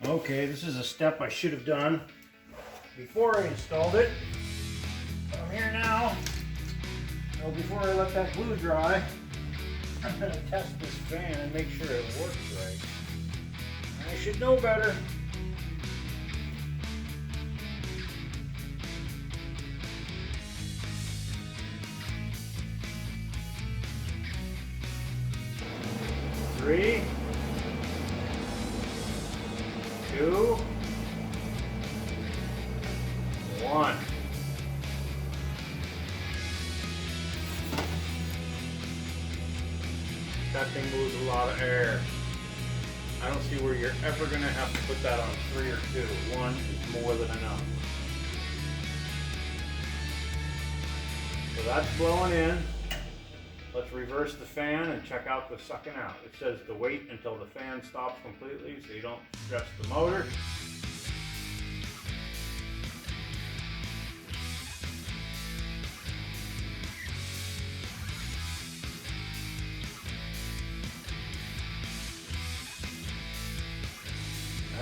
Okay, this is a step I should have done before I installed it. But I'm here now. So before I let that glue dry, I'm going to test this fan and make sure it works right. I should know better. Three, two, one. That thing moves a lot of air. I don't see where you're ever going to have to put that on 3 or 2. 1 is more than enough. So that's blowing in. Let's reverse the fan and check out the sucking out. It says to wait until the fan stops completely so you don't stress the motor.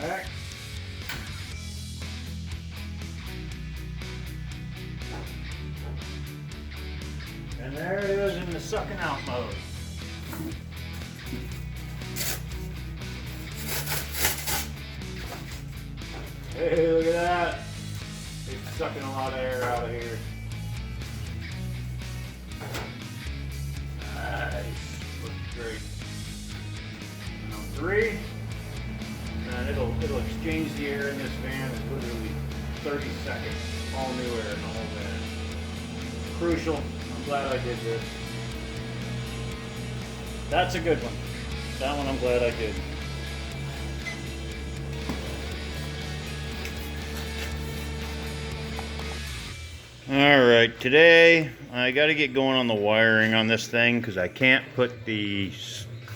Alright. And there it is in the sucking out mode. Hey, look at that. It's sucking a lot of air out of here. Nice. Looks great. Now 3. And it'll exchange the air in this van in literally 30 seconds. All new air in the whole van. Crucial. I'm glad I did this. That's a good one. That one I'm glad I did. Alright, today I got to get going on the wiring on this thing because I can't put the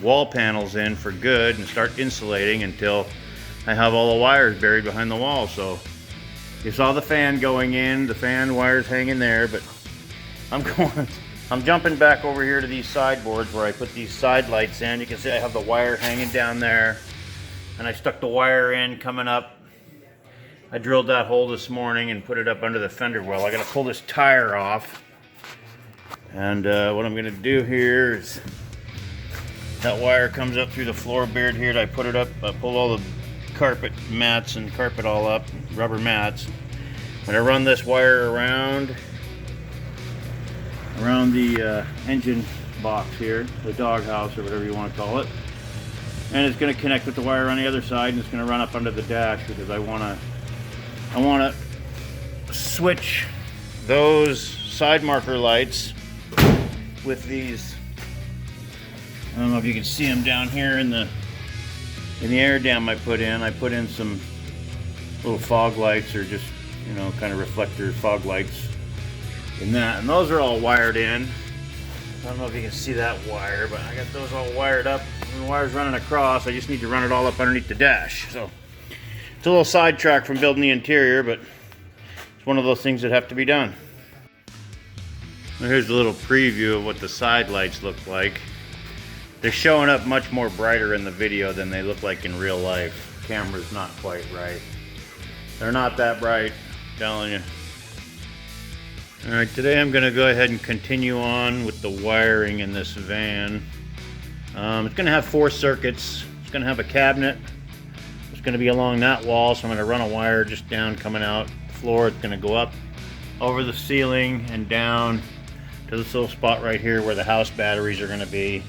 wall panels in for good and start insulating until I have all the wires buried behind the wall. So you saw the fan going in, the fan wires hanging there, but I'm jumping back over here to these sideboards where I put these side lights in. You can see I have the wire hanging down there, and I stuck the wire in coming up. I drilled that hole this morning and put it up under the fender well. I gotta pull this tire off, and what I'm gonna do here is that wire comes up through the floor beard here. I put it up, I pull all the carpet mats and carpet all up, rubber mats. I'm gonna run this wire around the engine box here, the doghouse or whatever you want to call it, and it's going to connect with the wire on the other side, and it's going to run up under the dash because I want to switch those side marker lights with these. I don't know if you can see them down here in the air dam I put in. I put in some little fog lights, or just, you know, kind of reflector fog lights in that, and those are all wired in. I don't know if you can see that wire, but I got those all wired up, and the wire's running across. I just need to run it all up underneath the dash. So it's a little sidetrack from building the interior, but it's one of those things that have to be done. Now here's a little preview of what the side lights look like. They're showing up much more brighter in the video than they look like in real life. The camera's not quite right. They're not that bright, I'm telling you. Alright, today I'm going to go ahead and continue on with the wiring in this van. It's going to have 4 circuits. It's going to have a cabinet. It's going to be along that wall, so I'm going to run a wire just down coming out the floor. It's going to go up over the ceiling and down to this little spot right here where the house batteries are going to be.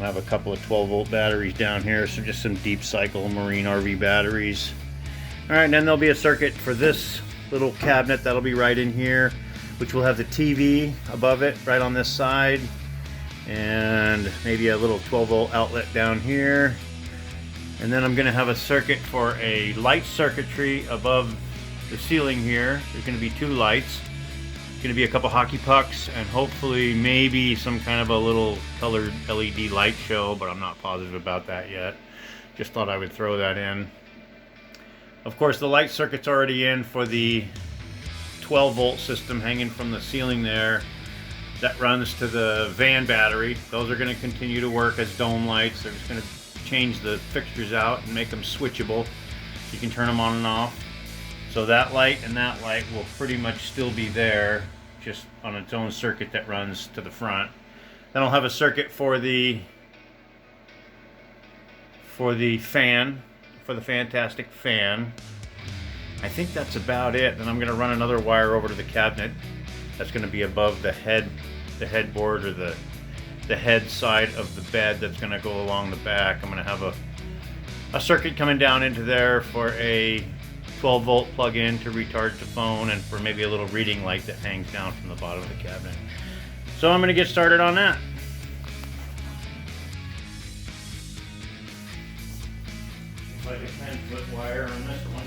I have a couple of 12-volt batteries down here, so just some deep cycle marine RV batteries. Alright, and then there'll be a circuit for this little cabinet that'll be right in here, which will have the TV above it right on this side, and maybe a little 12-volt outlet down here. And then I'm going to have a circuit for a light circuitry above the ceiling here. There's going to be 2 lights. It's going to be a couple hockey pucks, and hopefully maybe some kind of a little colored LED light show, but I'm not positive about that yet. Just thought I would throw that in. Of course, the light circuit's already in for the 12-volt system hanging from the ceiling there. That runs to the van battery. Those are going to continue to work as dome lights. They're just going to change the fixtures out and make them switchable. You can turn them on and off. So that light and that light will pretty much still be there, just on its own circuit that runs to the front. Then I'll have a circuit for the fan, for the Fantastic fan. I think that's about it. Then I'm going to run another wire over to the cabinet. That's going to be above the headboard, or the head side of the bed that's going to go along the back. I'm going to have a circuit coming down into there for a 12-volt plug-in to recharge the phone, and for maybe a little reading light that hangs down from the bottom of the cabinet. So I'm going to get started on that. Like a 10-foot wire on this one.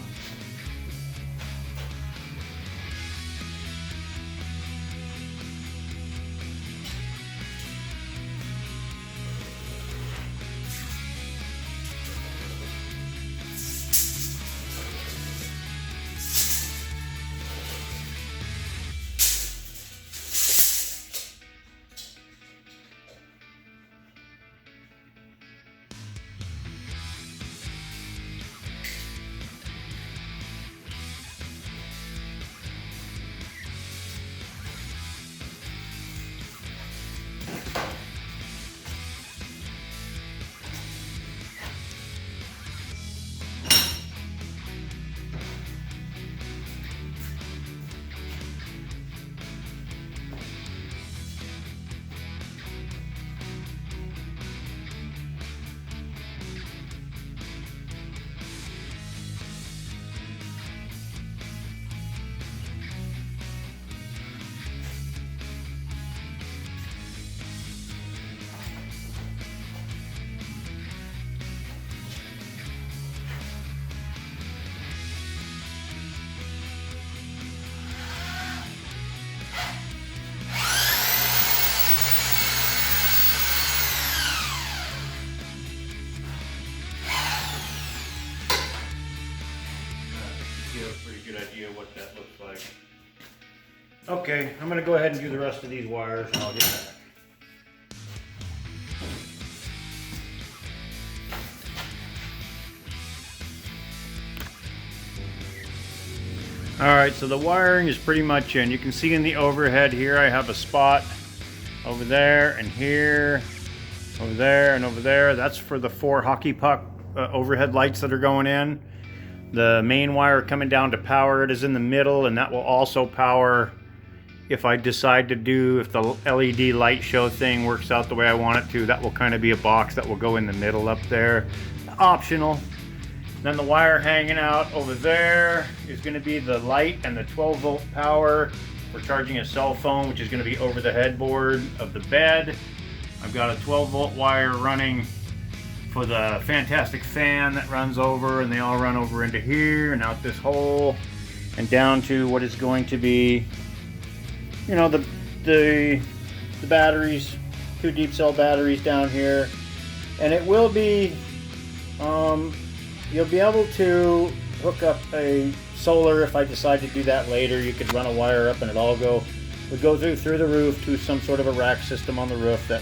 Pretty good idea what that looks like. Okay, I'm going to go ahead and do the rest of these wires and I'll get back. Alright, so the wiring is pretty much in. You can see in the overhead here I have a spot over there and here, over there and over there. That's for the 4 hockey puck overhead lights that are going in. The main wire coming down to power it is in the middle, and that will also power if I decide to do, if the LED light show thing works out the way I want it to. That will kind of be a box that will go in the middle up there. Optional. Then the wire hanging out over there is going to be the light and the 12-volt power for charging a cell phone, which is going to be over the headboard of the bed. I've got a 12-volt wire running for the Fantastic fan that runs over, and they all run over into here and out this hole and down to what is going to be, you know, the batteries, 2 deep cell batteries down here. And it will be, you'll be able to hook up a solar if I decide to do that later. You could run a wire up and it all would go through the roof to some sort of a rack system on the roof that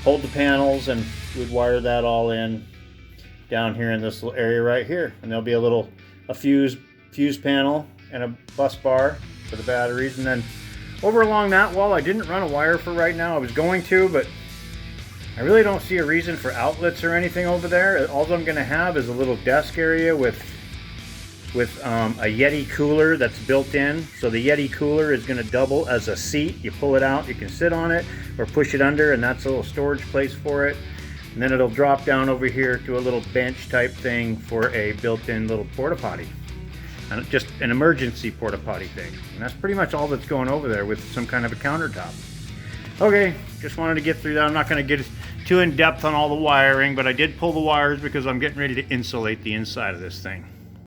hold the panels, and we'd wire that all in down here in this little area right here. And there'll be a fuse panel and a bus bar for the batteries. And then over along that wall, I didn't run a wire for right now. I was going to, but I really don't see a reason for outlets or anything over there. All I'm going to have is a little desk area with a Yeti cooler that's built in. So the Yeti cooler is going to double as a seat. You pull it out, you can sit on it or push it under, and that's a little storage place for it. And then it'll drop down over here to a little bench type thing for a built-in little porta potty. And just an emergency porta potty thing. And that's pretty much all that's going over there, with some kind of a countertop. Okay, just wanted to get through that. I'm not going to get too in depth on all the wiring, but I did pull the wires because I'm getting ready to insulate the inside of this thing.